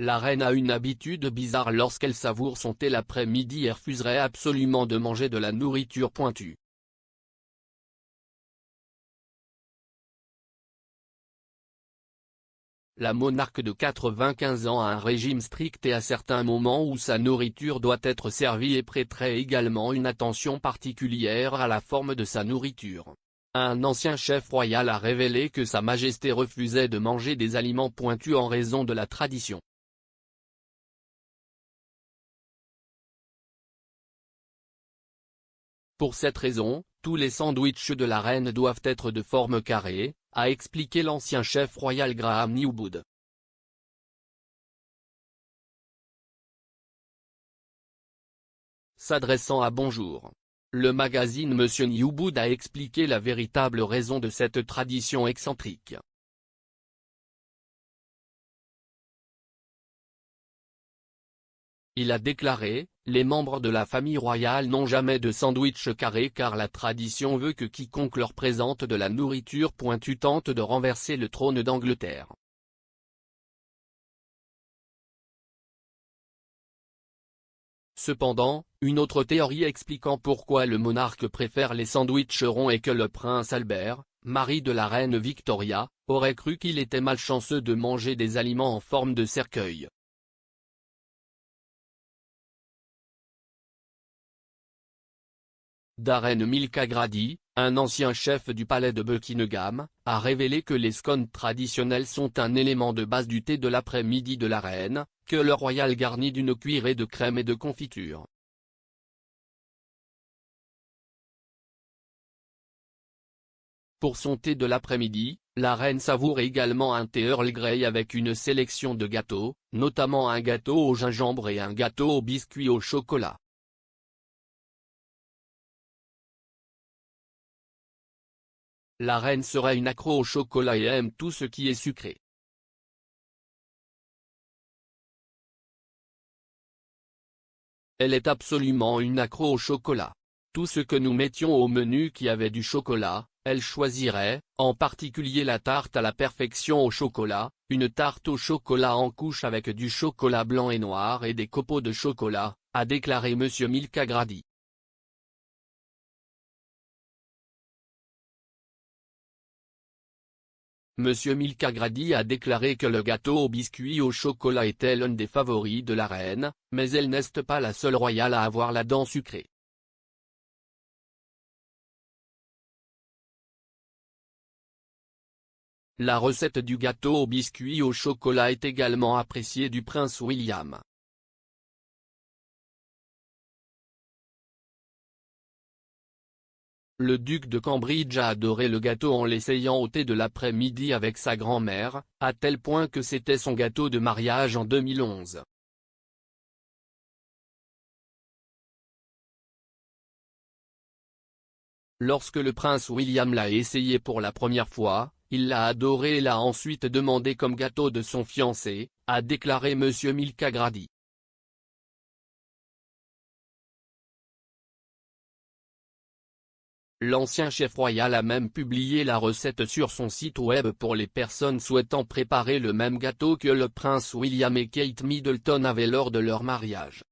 La reine a une habitude bizarre lorsqu'elle savoure son thé l'après-midi et refuserait absolument de manger de la nourriture pointue. La monarque de 95 ans a un régime strict et à certains moments où sa nourriture doit être servie et prêterait également une attention particulière à la forme de sa nourriture. Un ancien chef royal a révélé que Sa Majesté refusait de manger des aliments pointus en raison de la tradition. Pour cette raison, tous les sandwichs de la reine doivent être de forme carrée, a expliqué l'ancien chef royal Graham Newwood. S'adressant à Bonjour. Le magazine Monsieur Newwood a expliqué la véritable raison de cette tradition excentrique. Il a déclaré, les membres de la famille royale n'ont jamais de sandwich carré car la tradition veut que quiconque leur présente de la nourriture pointue tente de renverser le trône d'Angleterre. Cependant, une autre théorie expliquant pourquoi le monarque préfère les sandwichs ronds est que le prince Albert, mari de la reine Victoria, aurait cru qu'il était malchanceux de manger des aliments en forme de cercueil. Darren Mulcagrady, un ancien chef du palais de Buckingham, a révélé que les scones traditionnels sont un élément de base du thé de l'après-midi de la reine, que le royal garni d'une cuillerée de crème et de confiture. Pour son thé de l'après-midi, la reine savoure également un thé Earl Grey avec une sélection de gâteaux, notamment un gâteau au gingembre et un gâteau au biscuit au chocolat. La reine serait une accro au chocolat et aime tout ce qui est sucré. Elle est absolument une accro au chocolat. Tout ce que nous mettions au menu qui avait du chocolat, elle choisirait, en particulier la tarte à la perfection au chocolat, une tarte au chocolat en couche avec du chocolat blanc et noir et des copeaux de chocolat, a déclaré M. Mulcagrady. M. Mulcagrady a déclaré que le gâteau au biscuit au chocolat était l'un des favoris de la reine, mais elle n'est pas la seule royale à avoir la dent sucrée. La recette du gâteau au biscuit au chocolat est également appréciée du prince William. Le duc de Cambridge a adoré le gâteau en l'essayant au thé de l'après-midi avec sa grand-mère, à tel point que c'était son gâteau de mariage en 2011. Lorsque le prince William l'a essayé pour la première fois, il l'a adoré et l'a ensuite demandé comme gâteau de son fiancé, a déclaré M. Mulcagrady. L'ancien chef royal a même publié la recette sur son site web pour les personnes souhaitant préparer le même gâteau que le prince William et Kate Middleton avaient lors de leur mariage.